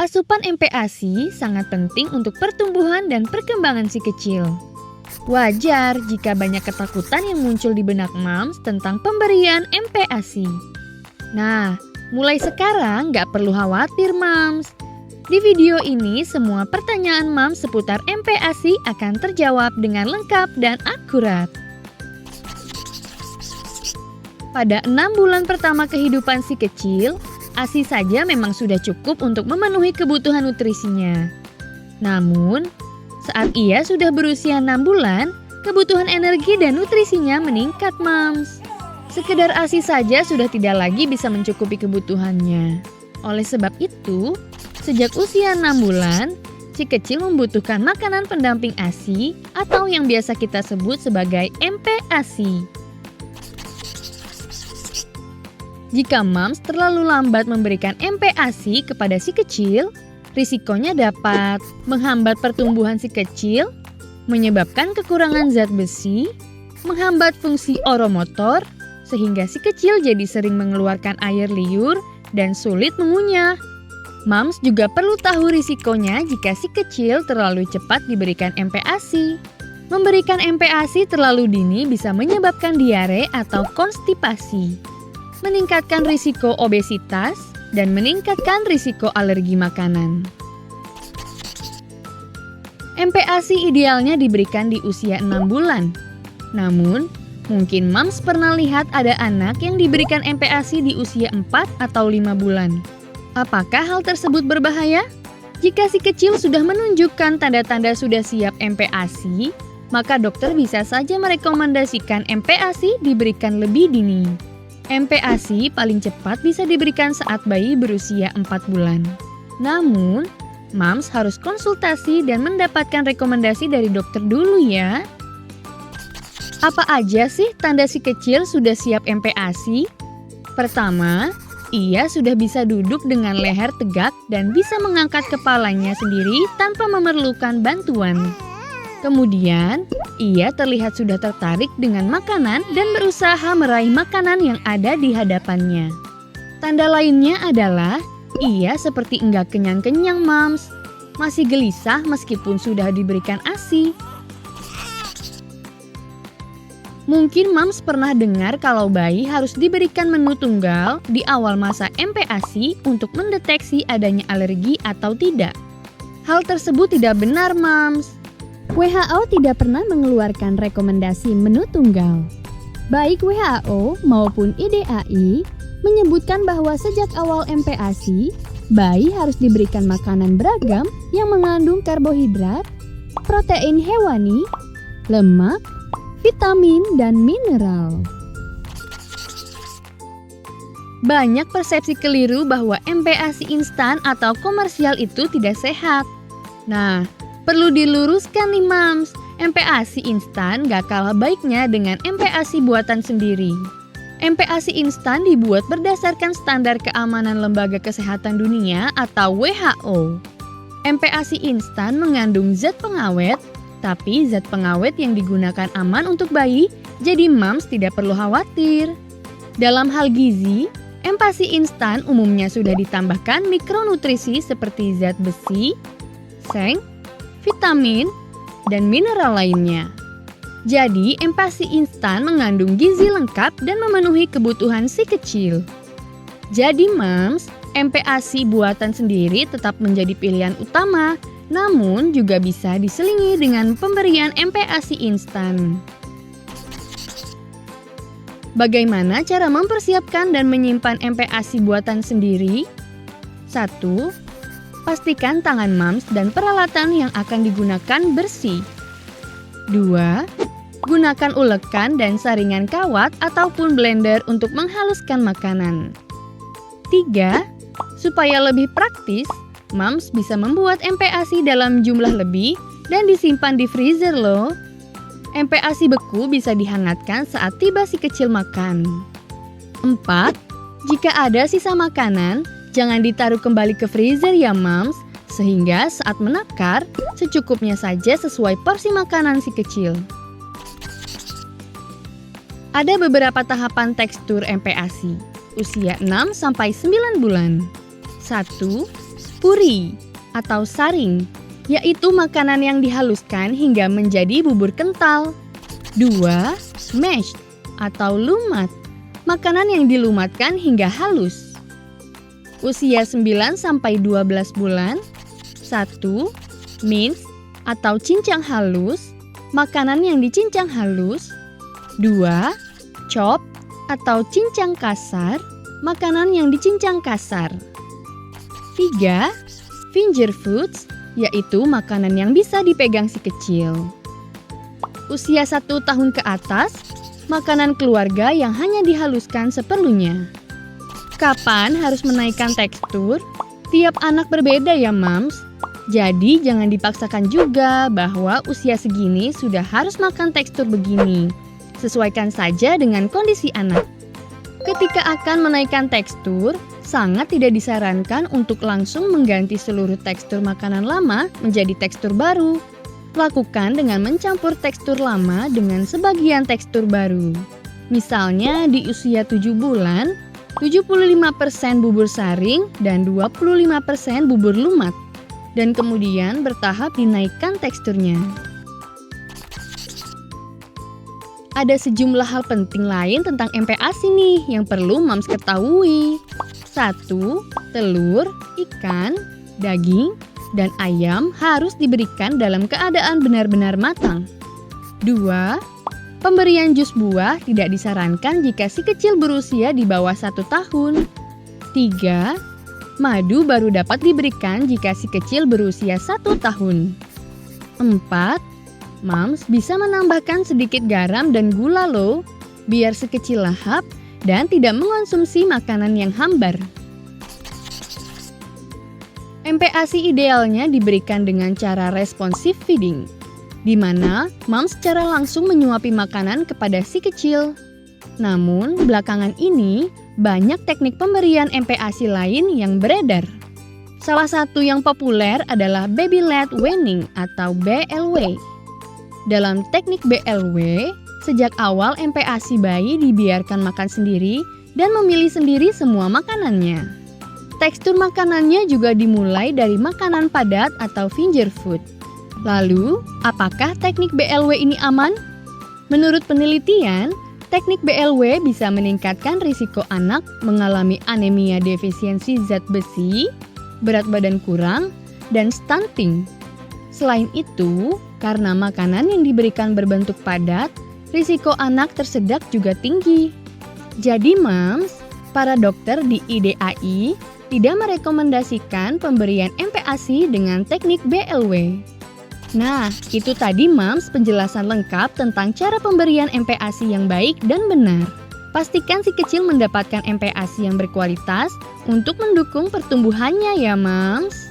Asupan MPASI sangat penting untuk pertumbuhan dan perkembangan si kecil. Wajar jika banyak ketakutan yang muncul di benak moms tentang pemberian MPASI. Nah, mulai sekarang nggak perlu khawatir moms. Di video ini semua pertanyaan moms seputar MPASI akan terjawab dengan lengkap dan akurat. Pada 6 bulan pertama kehidupan si kecil, ASI saja memang sudah cukup untuk memenuhi kebutuhan nutrisinya. Namun, saat ia sudah berusia 6 bulan, kebutuhan energi dan nutrisinya meningkat, moms. Sekedar ASI saja sudah tidak lagi bisa mencukupi kebutuhannya. Oleh sebab itu, sejak usia 6 bulan, si kecil membutuhkan makanan pendamping ASI atau yang biasa kita sebut sebagai MPASI. Jika moms terlalu lambat memberikan MPASI kepada si kecil, risikonya dapat menghambat pertumbuhan si kecil, menyebabkan kekurangan zat besi, menghambat fungsi oromotor, sehingga si kecil jadi sering mengeluarkan air liur dan sulit mengunyah. Moms juga perlu tahu risikonya jika si kecil terlalu cepat diberikan MPASI. Memberikan MPASI terlalu dini bisa menyebabkan diare atau konstipasi, meningkatkan risiko obesitas, dan meningkatkan risiko alergi makanan. MPASI idealnya diberikan di usia 6 bulan. Namun, mungkin moms pernah lihat ada anak yang diberikan MPASI di usia 4 atau 5 bulan. Apakah hal tersebut berbahaya? Jika si kecil sudah menunjukkan tanda-tanda sudah siap MPASI, maka dokter bisa saja merekomendasikan MPASI diberikan lebih dini. MPASI paling cepat bisa diberikan saat bayi berusia 4 bulan. Namun, moms harus konsultasi dan mendapatkan rekomendasi dari dokter dulu ya. Apa aja sih tanda si kecil sudah siap MPASI? Pertama, ia sudah bisa duduk dengan leher tegak dan bisa mengangkat kepalanya sendiri tanpa memerlukan bantuan. Kemudian, ia terlihat sudah tertarik dengan makanan dan berusaha meraih makanan yang ada di hadapannya. Tanda lainnya adalah ia seperti enggak kenyang-kenyang, moms. Masih gelisah meskipun sudah diberikan ASI. Mungkin moms pernah dengar kalau bayi harus diberikan menu tunggal di awal masa MPASI untuk mendeteksi adanya alergi atau tidak. Hal tersebut tidak benar, moms. WHO tidak pernah mengeluarkan rekomendasi menu tunggal. Baik WHO maupun IDAI menyebutkan bahwa sejak awal MPASI, bayi harus diberikan makanan beragam yang mengandung karbohidrat, protein hewani, lemak, vitamin, dan mineral. Banyak persepsi keliru bahwa MPASI instan atau komersial itu tidak sehat. Nah, perlu diluruskan nih moms, MPASI instan gak kalah baiknya dengan MPASI buatan sendiri. MPASI instan dibuat berdasarkan standar keamanan Lembaga Kesehatan Dunia atau WHO. MPASI instan mengandung zat pengawet, tapi zat pengawet yang digunakan aman untuk bayi, jadi moms tidak perlu khawatir. Dalam hal gizi, MPASI instan umumnya sudah ditambahkan mikronutrisi seperti zat besi, seng, vitamin, dan mineral lainnya. Jadi, MPASI instan mengandung gizi lengkap dan memenuhi kebutuhan si kecil. Jadi, moms, MPASI buatan sendiri tetap menjadi pilihan utama, namun juga bisa diselingi dengan pemberian MPASI instan. Bagaimana cara mempersiapkan dan menyimpan MPASI buatan sendiri? 1. Pastikan tangan moms dan peralatan yang akan digunakan bersih. 2. Gunakan ulekan dan saringan kawat ataupun blender untuk menghaluskan makanan. 3. Supaya lebih praktis, moms bisa membuat MPASI dalam jumlah lebih dan disimpan di freezer loh. MPASI beku bisa dihangatkan saat tiba si kecil makan. 4. Jika ada sisa makanan, jangan ditaruh kembali ke freezer ya moms, sehingga saat menakar, secukupnya saja sesuai porsi makanan si kecil. Ada beberapa tahapan tekstur MPASI, usia 6-9 bulan. 1. puri atau saring, yaitu makanan yang dihaluskan hingga menjadi bubur kental. 2. Mash atau lumat, makanan yang dilumatkan hingga halus. Usia 9-12 bulan. 1. Mince atau cincang halus, makanan yang dicincang halus. 2. Chop atau cincang kasar, makanan yang dicincang kasar. 3. Finger foods, yaitu makanan yang bisa dipegang si kecil. Usia 1 tahun ke atas, makanan keluarga yang hanya dihaluskan seperlunya. Kapan harus menaikkan tekstur? Tiap anak berbeda ya, Mams. Jadi jangan dipaksakan juga bahwa usia segini sudah harus makan tekstur begini. Sesuaikan saja dengan kondisi anak. Ketika akan menaikkan tekstur, sangat tidak disarankan untuk langsung mengganti seluruh tekstur makanan lama menjadi tekstur baru. Lakukan dengan mencampur tekstur lama dengan sebagian tekstur baru. Misalnya di usia 7 bulan, 75% bubur saring dan 25% bubur lumat. Dan kemudian bertahap dinaikkan teksturnya. Ada sejumlah hal penting lain tentang MPASI nih yang perlu Mams ketahui. 1. Telur, ikan, daging, dan ayam harus diberikan dalam keadaan benar-benar matang. 2. Pemberian jus buah tidak disarankan jika si kecil berusia di bawah 1 tahun. 3. Madu baru dapat diberikan jika si kecil berusia 1 tahun. 4. Mams bisa menambahkan sedikit garam dan gula loh, biar si kecil lahap dan tidak mengonsumsi makanan yang hambar. MPASI idealnya diberikan dengan cara responsif feeding, di mana Mams secara langsung menyuapi makanan kepada si kecil. Namun, belakangan ini banyak teknik pemberian MPASI lain yang beredar. Salah satu yang populer adalah Baby-led weaning atau BLW. Dalam teknik BLW, sejak awal MPASI bayi dibiarkan makan sendiri dan memilih sendiri semua makanannya. Tekstur makanannya juga dimulai dari makanan padat atau finger food. Lalu, apakah teknik BLW ini aman? Menurut penelitian, teknik BLW bisa meningkatkan risiko anak mengalami anemia defisiensi zat besi, berat badan kurang, dan stunting. Selain itu, karena makanan yang diberikan berbentuk padat, risiko anak tersedak juga tinggi. Jadi Mams, para dokter di IDAI tidak merekomendasikan pemberian MPASI dengan teknik BLW. Nah, itu tadi Mams penjelasan lengkap tentang cara pemberian MPASI yang baik dan benar. Pastikan si kecil mendapatkan MPASI yang berkualitas untuk mendukung pertumbuhannya ya Mams.